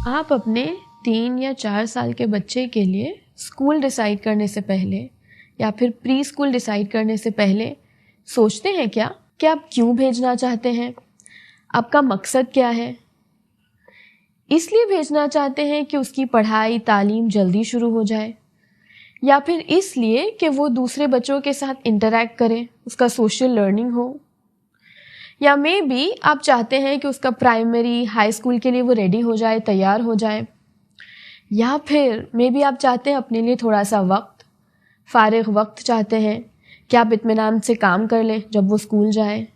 आप अपने 3 या 4 साल के बच्चे के लिए स्कूल डिसाइड करने से पहले या फिर प्री स्कूल डिसाइड करने से पहले सोचते हैं क्या कि आप क्यों भेजना चाहते हैं, आपका मकसद क्या है। इसलिए भेजना चाहते हैं कि उसकी पढ़ाई तालीम जल्दी शुरू हो जाए, या फिर इसलिए कि वो दूसरे बच्चों के साथ इंटरैक्ट करे, उसका सोशल लर्निंग हो, या मे बी आप चाहते हैं कि उसका प्राइमरी हाई स्कूल के लिए वो रेडी हो जाए, तैयार हो जाए, या फिर मे बी आप चाहते हैं अपने लिए थोड़ा सा वक्त, फारिग वक्त चाहते हैं कि आप इत्मीनान से काम कर लें जब वो स्कूल जाए।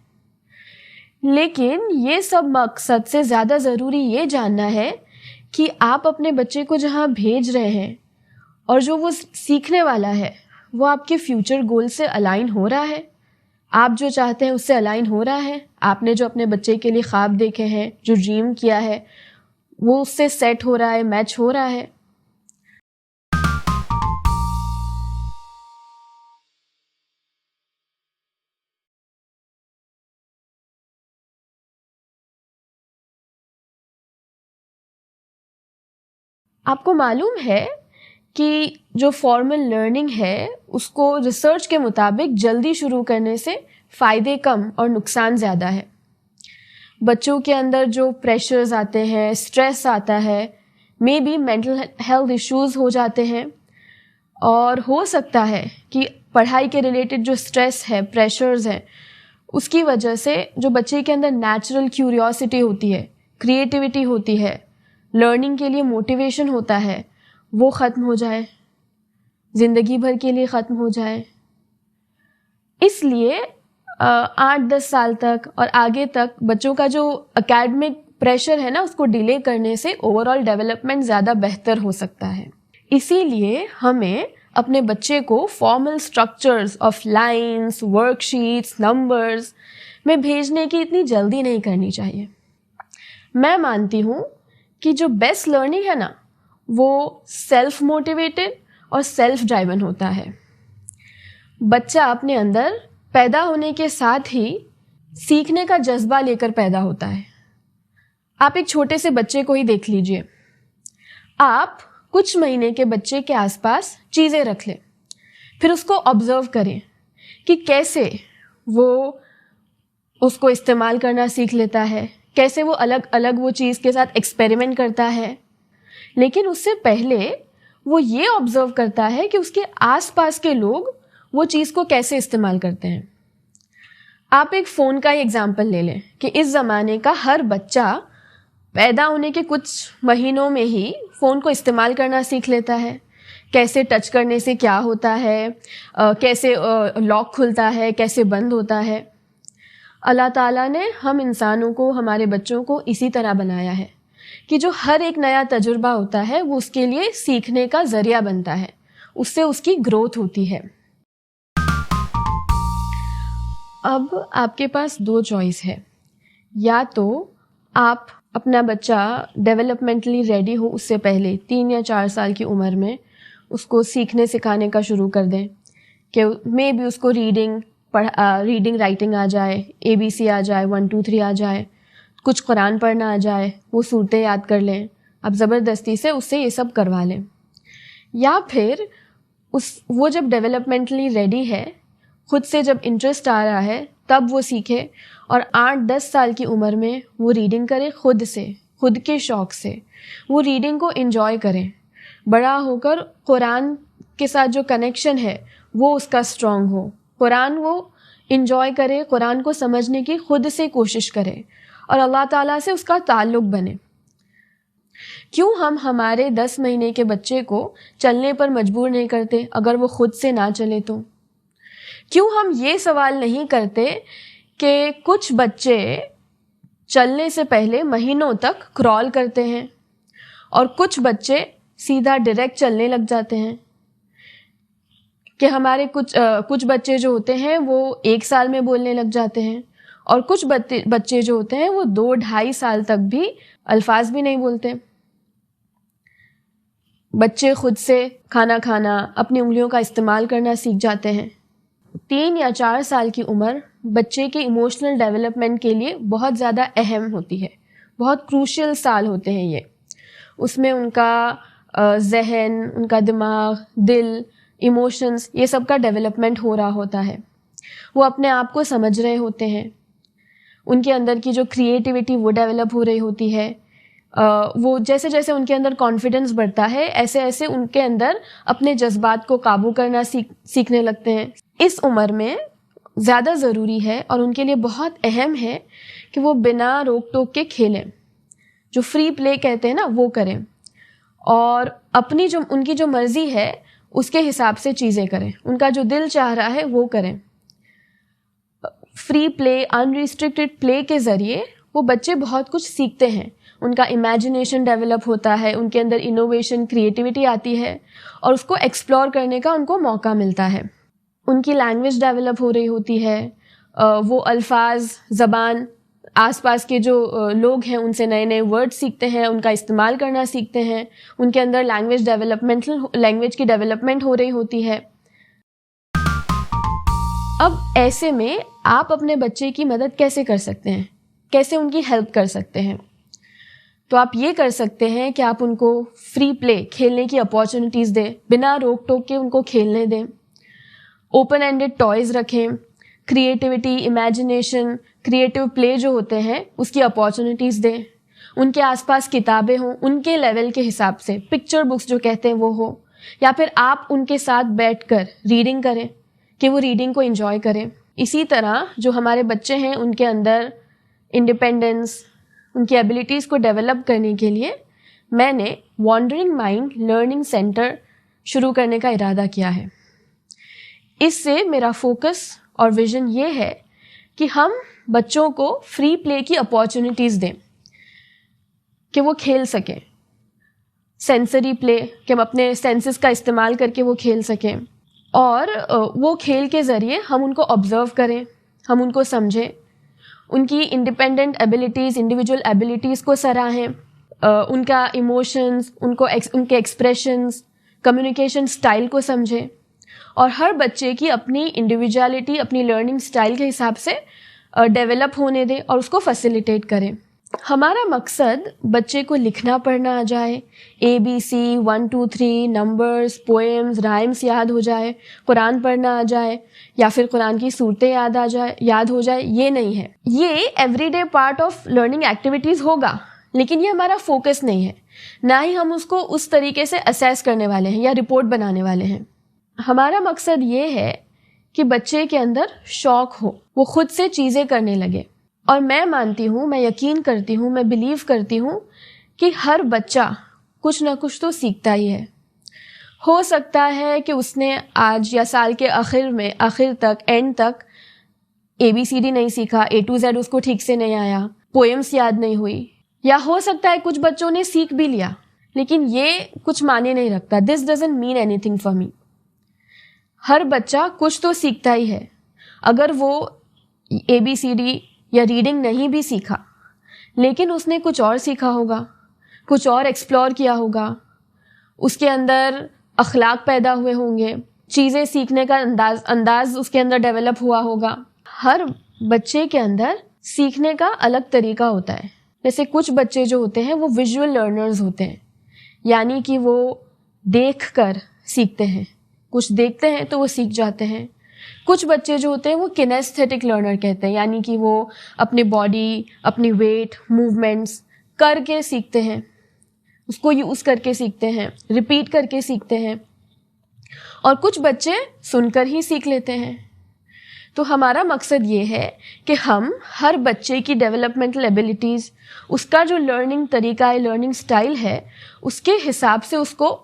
लेकिन ये सब मकसद से ज़्यादा ज़रूरी ये जानना है कि आप अपने बच्चे को जहाँ भेज रहे हैं और जो वो सीखने वाला है वो आपके फ्यूचर गोल से अलाइन हो रहा है, आप जो चाहते हैं उससे अलाइन हो रहा है, आपने जो अपने बच्चे के लिए ख्वाब देखे हैं, जो ड्रीम किया है, वो उससे सेट हो रहा है, मैच हो रहा है। आपको मालूम है कि जो फॉर्मल लर्निंग है उसको रिसर्च के मुताबिक जल्दी शुरू करने से फ़ायदे कम और नुकसान ज़्यादा है। बच्चों के अंदर जो प्रेशर्स आते हैं, स्ट्रेस आता है, may be mental health issues हो जाते हैं, और हो सकता है कि पढ़ाई के रिलेटेड जो स्ट्रेस है, प्रेशर्स हैं, उसकी वजह से जो बच्चे के अंदर नेचुरल क्यूरियोसिटी होती है, क्रिएटिविटी होती है, लर्निंग के लिए मोटिवेशन होता है, वो ख़त्म हो जाए, ज़िंदगी भर के लिए ख़त्म हो जाए। इसलिए 8-10 साल तक और आगे तक बच्चों का जो एकेडमिक प्रेशर है ना, उसको डिले करने से ओवरऑल डेवलपमेंट ज़्यादा बेहतर हो सकता है। इसीलिए हमें अपने बच्चे को formal structures of lines, worksheets, numbers में भेजने की इतनी जल्दी नहीं करनी चाहिए। मैं मानती हूँ कि जो बेस्ट लर्निंग है ना, वो सेल्फ मोटिवेटेड और सेल्फ ड्राइवन होता है। बच्चा अपने अंदर पैदा होने के साथ ही सीखने का जज्बा लेकर पैदा होता है। आप एक छोटे से बच्चे को ही देख लीजिए। आप कुछ महीने के बच्चे के आसपास चीज़ें रख लें, फिर उसको ऑब्जर्व करें कि कैसे वो उसको इस्तेमाल करना सीख लेता है, कैसे वो अलग अलग वो चीज़ के साथ एक्सपेरिमेंट करता है। लेकिन उससे पहले वो ये ऑब्जर्व करता है कि उसके आसपास के लोग वो चीज़ को कैसे इस्तेमाल करते हैं। आप एक फ़ोन का ही एग्जाम्पल ले लें कि इस ज़माने का हर बच्चा पैदा होने के कुछ महीनों में ही फ़ोन को इस्तेमाल करना सीख लेता है, कैसे टच करने से क्या होता है, कैसे लॉक खुलता है, कैसे बंद होता है। अल्लाह ताला ने हम इंसानों को, हमारे बच्चों को इसी तरह बनाया है कि जो हर एक नया तजुर्बा होता है वो उसके लिए सीखने का ज़रिया बनता है, उससे उसकी ग्रोथ होती है। अब आपके पास 2 चॉइस है, या तो आप अपना बच्चा डेवलपमेंटली रेडी हो उससे पहले 3 या 4 साल की उम्र में उसको सीखने सिखाने का शुरू कर दें कि मे बी उसको रीडिंग राइटिंग आ जाए, ABC आ जाए, 1 2 3 आ जाए, कुछ कुरान पढ़ना आ जाए, वो सूरतें याद कर लें, आप ज़बरदस्ती से उससे ये सब करवा लें। या फिर वो जब डेवलपमेंटली रेडी है, खुद से जब इंटरेस्ट आ रहा है, तब वो सीखे और 8-10 साल की उम्र में वो रीडिंग करे, खुद से, खुद के शौक़ से वो रीडिंग को एंजॉय करें। बड़ा होकर कुरान के साथ जो कनेक्शन है वो उसका स्ट्रॉन्ग हो, कुरान वो एंजॉय करे, कुरान को समझने की खुद से कोशिश करे और अल्लाह ताला से उसका ताल्लुक़ बने। क्यों हम हमारे 10 महीने के बच्चे को चलने पर मजबूर नहीं करते अगर वो खुद से ना चले तो? क्यों हम ये सवाल नहीं करते कि कुछ बच्चे चलने से पहले महीनों तक क्रॉल करते हैं और कुछ बच्चे सीधा डायरेक्ट चलने लग जाते हैं, कि हमारे कुछ बच्चे जो होते हैं वो 1 साल में बोलने लग जाते हैं और कुछ बच्चे जो होते हैं वो 2-2.5 साल तक भी अल्फाज भी नहीं बोलते। बच्चे खुद से खाना खाना, अपनी उंगलियों का इस्तेमाल करना सीख जाते हैं। 3 या 4 साल की उम्र बच्चे के इमोशनल डेवलपमेंट के लिए बहुत ज़्यादा अहम होती है, बहुत क्रूशियल साल होते हैं ये। उसमें उनका जहन, उनका दिमाग, दिल, इमोशंस, ये सब का डेवलपमेंट हो रहा होता है। वो अपने आप को समझ रहे होते हैं, उनके अंदर की जो क्रिएटिविटी वो डेवलप हो रही होती है। वो जैसे जैसे उनके अंदर कॉन्फिडेंस बढ़ता है, ऐसे ऐसे उनके अंदर अपने जज्बात को काबू करना सीखने लगते हैं। इस उम्र में ज़्यादा ज़रूरी है और उनके लिए बहुत अहम है कि वो बिना रोक टोक के खेलें, जो फ्री प्ले कहते हैं ना, वो करें, और अपनी जो उनकी जो मर्जी है उसके हिसाब से चीज़ें करें, उनका जो दिल चाह रहा है वो करें। फ्री प्ले, अनरिस्ट्रिक्टेड प्ले के ज़रिए वो बच्चे बहुत कुछ सीखते हैं, उनका इमेजिनेशन डेवलप होता है, उनके अंदर इनोवेशन, क्रिएटिविटी आती है और उसको एक्सप्लोर करने का उनको मौका मिलता है। उनकी लैंग्वेज डेवलप हो रही होती है, वो अल्फाज, ज़बान, आसपास के जो लोग हैं उनसे नए नए वर्ड सीखते हैं, उनका इस्तेमाल करना सीखते हैं, उनके अंदर लैंग्वेज की डेवलपमेंट हो रही होती है। अब ऐसे में आप अपने बच्चे की मदद कैसे कर सकते हैं, कैसे उनकी हेल्प कर सकते हैं? तो आप ये कर सकते हैं कि आप उनको फ्री प्ले, खेलने की अपॉर्चुनिटीज़ दें, बिना रोक टोक के उनको खेलने दें। ओपन एंडेड टॉयज़ रखें, क्रिएटिविटी, इमेजिनेशन, क्रिएटिव प्ले जो होते हैं उसकी अपॉर्चुनिटीज़ दें। उनके आसपास किताबें हों, उनके लेवल के हिसाब से, पिक्चर बुक्स जो कहते हैं वो हो, या फिर आप उनके साथ बैठकर रीडिंग करें कि वो रीडिंग को एंजॉय करें। इसी तरह जो हमारे बच्चे हैं उनके अंदर इंडिपेंडेंस, उनकी एबिलिटीज़ को डेवलप करने के लिए मैंने वॉन्डरिंग माइंड लर्निंग सेंटर शुरू करने का इरादा किया है। इससे मेरा फोकस और विजन ये है कि हम बच्चों को फ्री प्ले की अपॉर्चुनिटीज़ दें कि वो खेल सकें, सेंसरी प्ले, कि हम अपने सेंसेस का इस्तेमाल करके वो खेल सकें, और वो खेल के ज़रिए हम उनको ऑब्ज़र्व करें, हम उनको समझें, उनकी इंडिपेंडेंट एबिलिटीज़, इंडिविजुअल एबिलिटीज़ को सराहें, उनका इमोशंस, उनके एक्सप्रेशंस, कम्युनिकेशन स्टाइल को समझें, और हर बच्चे की अपनी इंडिविजुअलिटी, अपनी लर्निंग स्टाइल के हिसाब से डेवलप होने दें और उसको फैसिलिटेट करें। हमारा मकसद बच्चे को लिखना पढ़ना आ जाए, ABC, 1 2 3 नंबर्स, पोएम्स, राइम्स याद हो जाए, कुरान पढ़ना आ जाए, या फिर कुरान की सूरतें याद हो जाए, ये नहीं है। ये everyday part of learning activities होगा, लेकिन ये हमारा फोकस नहीं है, ना ही हम उसको उस तरीके से असेस करने वाले हैं या रिपोर्ट बनाने वाले हैं। हमारा मकसद ये है कि बच्चे के अंदर शौक हो, वो खुद से चीज़ें करने लगे। और मैं मानती हूँ, मैं यकीन करती हूँ, मैं बिलीव करती हूँ कि हर बच्चा कुछ ना कुछ तो सीखता ही है। हो सकता है कि उसने आज या साल के आखिर तक, एंड तक ABCD नहीं सीखा, A to Z उसको ठीक से नहीं आया, पोएम्स याद नहीं हुई, या हो सकता है कुछ बच्चों ने सीख भी लिया, लेकिन ये कुछ माने नहीं रखता। This doesn't mean anything for me. हर बच्चा कुछ तो सीखता ही है। अगर वो ABCD या रीडिंग नहीं भी सीखा, लेकिन उसने कुछ और सीखा होगा, कुछ और एक्सप्लोर किया होगा, उसके अंदर अखलाक पैदा हुए होंगे, चीज़ें सीखने का अंदाज उसके अंदर डेवलप हुआ होगा। हर बच्चे के अंदर सीखने का अलग तरीका होता है। जैसे कुछ बच्चे जो होते हैं वो विजुअल लर्नर्स होते हैं, यानी कि वो देख कर सीखते हैं, कुछ देखते हैं तो वो सीख जाते हैं। कुछ बच्चे जो होते हैं वो किनेस्थेटिक लर्नर कहते हैं, यानी कि वो अपने बॉडी, अपनी वेट, मूवमेंट्स करके सीखते हैं, उसको यूज़ करके सीखते हैं, रिपीट करके सीखते हैं। और कुछ बच्चे सुनकर ही सीख लेते हैं। तो हमारा मकसद ये है कि हम हर बच्चे की डेवलपमेंटल एबिलिटीज़, उसका जो लर्निंग तरीका है, लर्निंग स्टाइल है, उसके हिसाब से उसको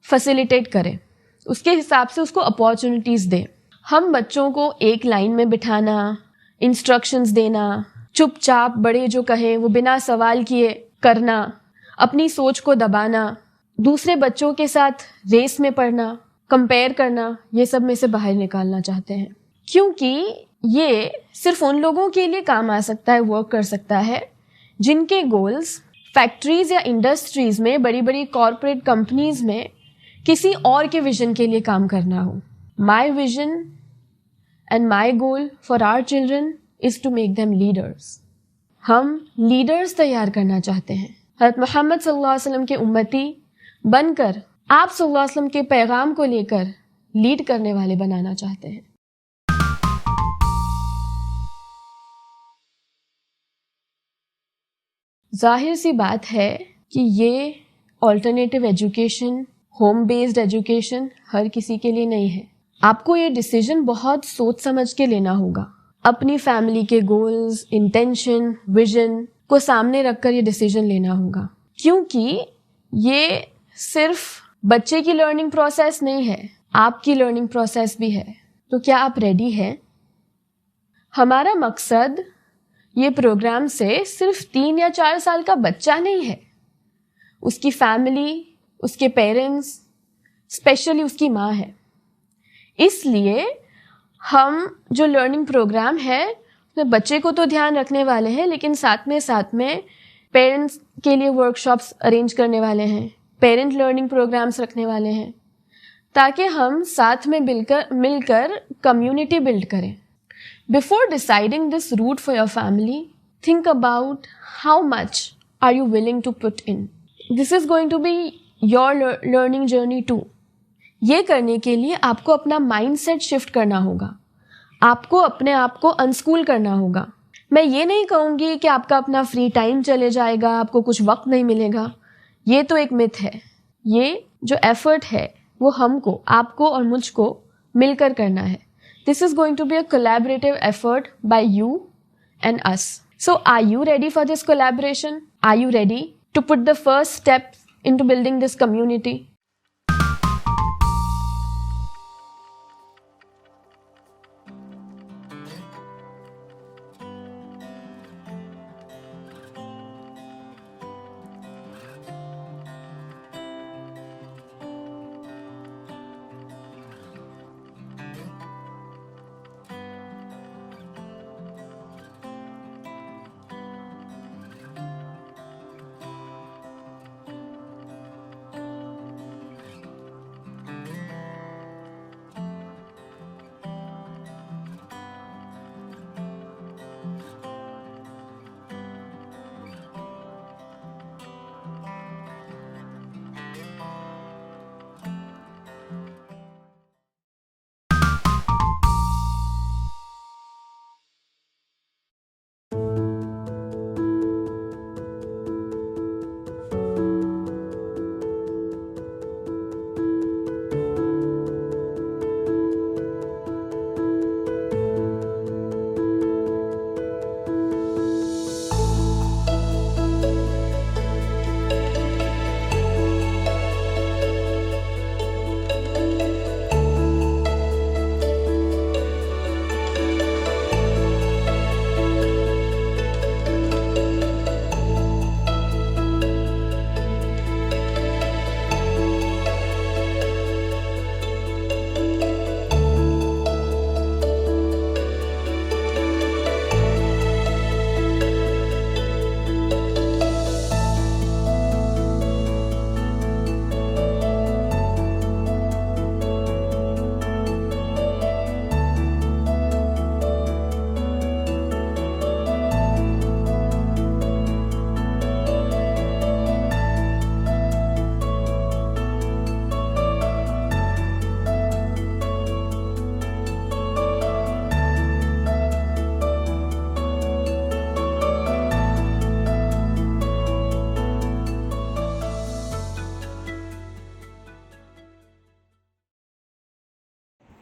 फैसिलिटेट करें, उसके हिसाब से उसको अपॉर्चुनिटीज़ दें। हम बच्चों को एक लाइन में बिठाना, इंस्ट्रक्शंस देना, चुपचाप बड़े जो कहें वो बिना सवाल किए करना, अपनी सोच को दबाना, दूसरे बच्चों के साथ रेस में पढ़ना, कंपेयर करना, ये सब में से बाहर निकालना चाहते हैं। क्योंकि ये सिर्फ उन लोगों के लिए काम आ सकता है, वर्क कर सकता है, जिनके गोल्स फैक्ट्रीज या इंडस्ट्रीज में, बड़ी बड़ी कॉरपोरेट कंपनीज में किसी और के विजन के लिए काम करना हो। My vision and my goal for our children is to make them leaders. हम लीडर्स तैयार करना चाहते हैं, हज़रत मोहम्मद सल्लल्लाहु अलैहि वसल्लम के उम्मती बनकर आप सल्लल्लाहु अलैहि वसल्लम के पैगाम को लेकर लीड करने वाले बनाना चाहते हैं। जाहिर सी बात है कि ये alternative education, home based education हर किसी के लिए नहीं है। आपको ये डिसीजन बहुत सोच समझ के लेना होगा। अपनी फैमिली के गोल्स, इंटेंशन, विजन को सामने रखकर ये डिसीजन लेना होगा, क्योंकि ये सिर्फ बच्चे की लर्निंग प्रोसेस नहीं है, आपकी लर्निंग प्रोसेस भी है। तो क्या आप रेडी हैं? हमारा मकसद ये प्रोग्राम से सिर्फ 3 या 4 साल का बच्चा नहीं है, उसकी फैमिली, उसके पेरेंट्स, स्पेशली उसकी माँ है। इसलिए हम जो लर्निंग प्रोग्राम है उसमें बच्चे को तो ध्यान रखने वाले हैं, लेकिन साथ में पेरेंट्स के लिए वर्कशॉप्स अरेंज करने वाले हैं, पेरेंट लर्निंग प्रोग्राम्स रखने वाले हैं, ताकि हम साथ में मिलकर कम्युनिटी बिल्ड करें। Before deciding this route for your family, think about how much are you willing to put in. This is going to be your learning journey too. ये करने के लिए आपको अपना माइंडसेट शिफ्ट करना होगा, आपको अपने आप को अनस्कूल करना होगा। मैं ये नहीं कहूँगी कि आपका अपना फ्री टाइम चले जाएगा, आपको कुछ वक्त नहीं मिलेगा। ये तो एक मिथ है। ये जो एफर्ट है वो हमको, आपको और मुझको मिलकर करना है। This is going to be a collaborative effort by you and us. So are you ready for this collaboration? Are you ready to put the first steps into building this community?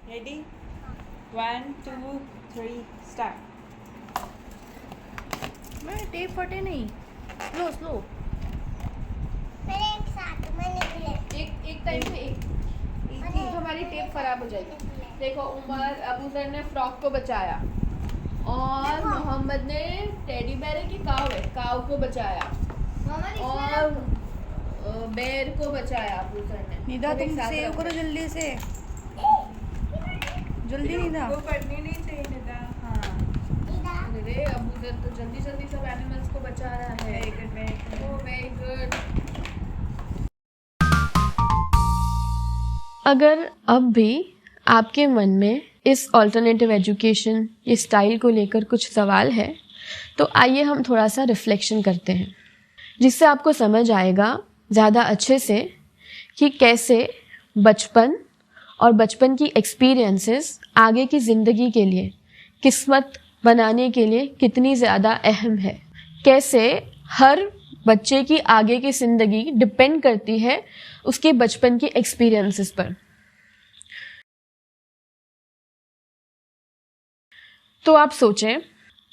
Ready? 1, 2, 3, start. मैं tape फटे नहीं, slow मेरे एक साथ में निकले। एक time पे एक हमारी टेप खराब हो जाएगी। देखो, उमर अबू जर ने फ्रॉक को बचाया और मोहम्मद ने टेडी बेयर की काव को बचाया और बेर को बचाया अबू जर ने। निदा तुम सेव करो जल्दी से, जल्दी निदा। वो पढ़नी नहीं चाहिए निदा। हाँ अरे अब उधर तो जल्दी जल्दी सब एनिमल्स को बचा रहा है। Very good, very good. Oh very good. अगर अब भी आपके मन में इस ऑल्टरनेटिव एजुकेशन ये स्टाइल को लेकर कुछ सवाल है तो आइए हम थोड़ा सा रिफ्लेक्शन करते हैं, जिससे आपको समझ आएगा ज़्यादा अच्छे से कि कैसे बचपन और बचपन की एक्सपीरियंसेस आगे की ज़िंदगी के लिए, किस्मत बनाने के लिए कितनी ज़्यादा अहम है। कैसे हर बच्चे की आगे की ज़िंदगी डिपेंड करती है उसके बचपन की एक्सपीरियंसेस पर। तो आप सोचें,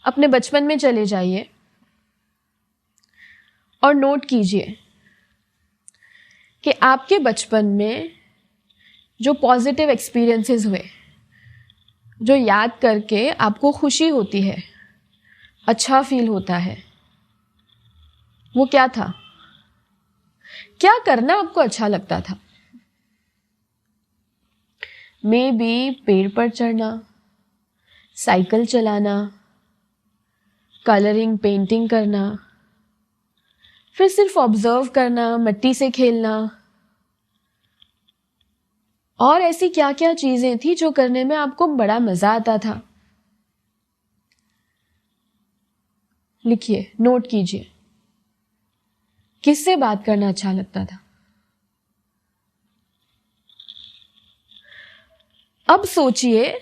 अपने बचपन में चले जाइए और नोट कीजिए कि आपके बचपन में जो पॉजिटिव एक्सपीरियंसेस हुए, जो याद करके आपको खुशी होती है, अच्छा फील होता है, वो क्या था? क्या करना आपको अच्छा लगता था? मे बी पेड़ पर चढ़ना, साइकिल चलाना, कलरिंग पेंटिंग करना, फिर सिर्फ ऑब्जर्व करना, मिट्टी से खेलना, और ऐसी क्या क्या चीजें थी जो करने में आपको बड़ा मजा आता था। लिखिए, नोट कीजिए, किससे बात करना अच्छा लगता था। अब सोचिए,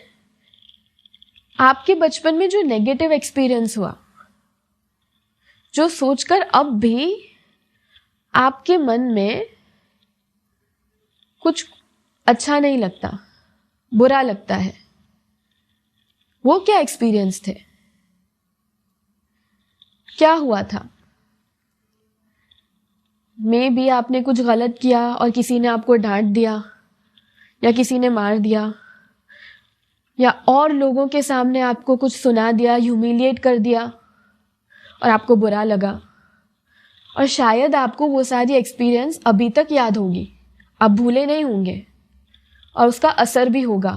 आपके बचपन में जो नेगेटिव एक्सपीरियंस हुआ, जो सोचकर अब भी आपके मन में कुछ अच्छा नहीं लगता, बुरा लगता है, वो क्या एक्सपीरियंस थे? क्या हुआ था? मे बी आपने कुछ गलत किया और किसी ने आपको डांट दिया, या किसी ने मार दिया, या और लोगों के सामने आपको कुछ सुना दिया, ह्यूमिलिएट कर दिया और आपको बुरा लगा। और शायद आपको वो सारी एक्सपीरियंस अभी तक याद होगी, आप भूले नहीं होंगे, और उसका असर भी होगा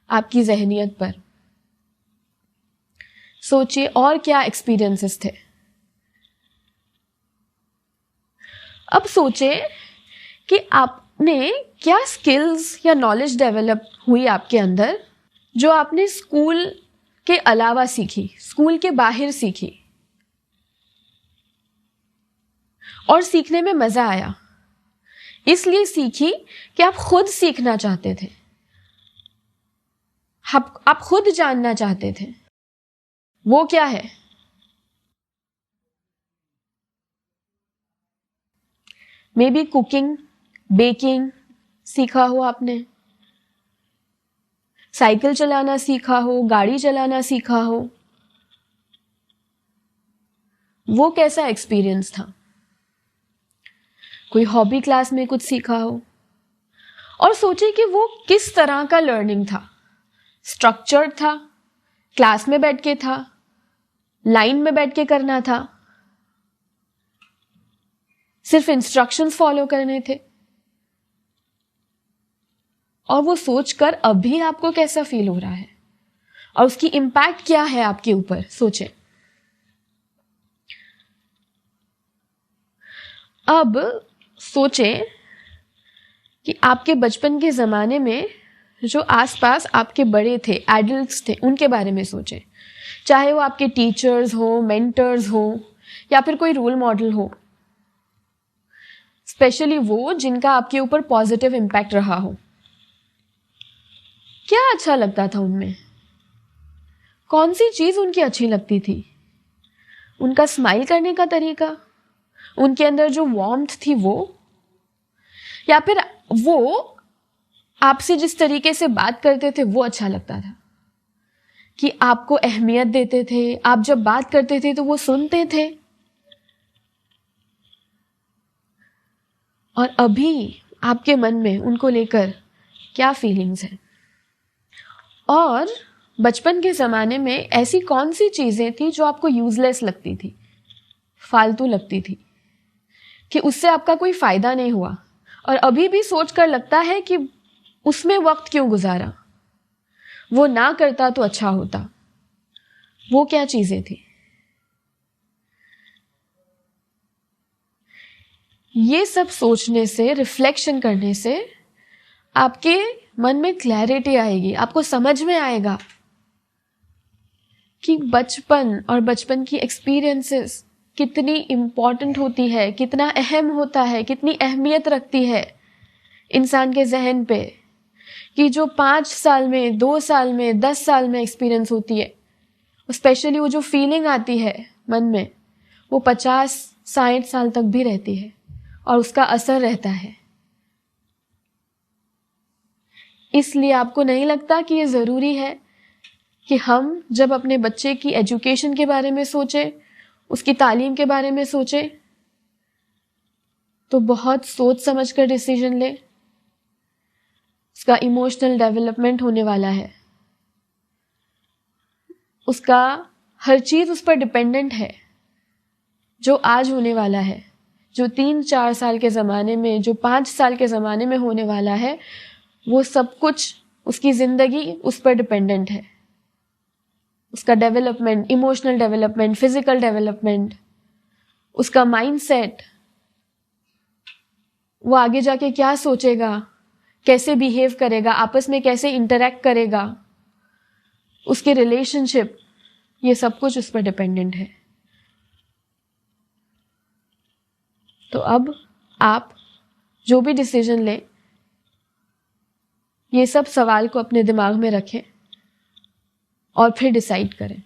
आपकी ज़हनियत पर। सोचिए और क्या एक्सपीरियंसेस थे। अब सोचें कि आपने क्या स्किल्स या नॉलेज डेवलप हुई आपके अंदर जो आपने स्कूल के अलावा सीखी, स्कूल के बाहर सीखी, और सीखने में मजा आया। इसलिए सीखी कि आप खुद सीखना चाहते थे, आप खुद जानना चाहते थे। वो क्या है? मे बी कुकिंग, बेकिंग सीखा हो आपने, साइकिल चलाना सीखा हो, गाड़ी चलाना सीखा हो। वो कैसा एक्सपीरियंस था? कोई हॉबी क्लास में कुछ सीखा हो, और सोचे कि वो किस तरह का लर्निंग था। स्ट्रक्चर्ड था, क्लास में बैठ के था, लाइन में बैठ के करना था, सिर्फ इंस्ट्रक्शंस फॉलो करने थे। और वो सोचकर अभी आपको कैसा फील हो रहा है और उसकी इम्पैक्ट क्या है आपके ऊपर, सोचें। अब सोचें कि आपके बचपन के ज़माने में जो आसपास आपके बड़े थे, एडल्ट्स थे, उनके बारे में सोचें। चाहे वो आपके टीचर्स हो, मेंटर्स हो, या फिर कोई रोल मॉडल हो, स्पेशली वो जिनका आपके ऊपर पॉजिटिव इम्पैक्ट रहा हो। क्या अच्छा लगता था उनमें? कौन सी चीज़ उनकी अच्छी लगती थी? उनका स्माइल करने का तरीका, उनके अंदर जो वार्मथ थी वो, या फिर वो आपसे जिस तरीके से बात करते थे वो अच्छा लगता था, कि आपको अहमियत देते थे, आप जब बात करते थे तो वो सुनते थे। और अभी आपके मन में उनको लेकर क्या फीलिंग्स हैं? और बचपन के ज़माने में ऐसी कौन सी चीज़ें थी जो आपको यूजलेस लगती थी, फालतू लगती थी, कि उससे आपका कोई फ़ायदा नहीं हुआ, और अभी भी सोच कर लगता है कि उसमें वक्त क्यों गुजारा, वो ना करता तो अच्छा होता। वो क्या चीजें थी? ये सब सोचने से, रिफ्लेक्शन करने से आपके मन में क्लैरिटी आएगी, आपको समझ में आएगा कि बचपन और बचपन की एक्सपीरियंसेस कितनी इम्पॉर्टेंट होती है, कितना अहम होता है, कितनी अहमियत रखती है इंसान के जहन पे, कि जो 5 साल में, 2 साल में, 10 साल में एक्सपीरियंस होती है, स्पेशली वो जो फीलिंग आती है मन में, वो 50-60 साल तक भी रहती है और उसका असर रहता है। इसलिए आपको नहीं लगता कि ये ज़रूरी है कि हम जब अपने बच्चे की एजुकेशन के बारे में सोचें, उसकी तालीम के बारे में सोचें, तो बहुत सोच समझ कर डिसीजन लें। उसका इमोशनल डेवलपमेंट होने वाला है, उसका हर चीज़ उस पर डिपेंडेंट है। जो आज होने वाला है, जो 3-4 साल के ज़माने में, जो 5 साल के ज़माने में होने वाला है, वो सब कुछ, उसकी ज़िंदगी उस पर डिपेंडेंट है। उसका development, emotional development, physical development, उसका माइंडसेट, वो आगे जाके क्या सोचेगा, कैसे बिहेव करेगा, आपस में कैसे इंटरेक्ट करेगा, उसके रिलेशनशिप, ये सब कुछ उस पर डिपेंडेंट है। तो अब आप जो भी डिसीजन लें, ये सब सवाल को अपने दिमाग में रखें और फिर डिसाइड करें।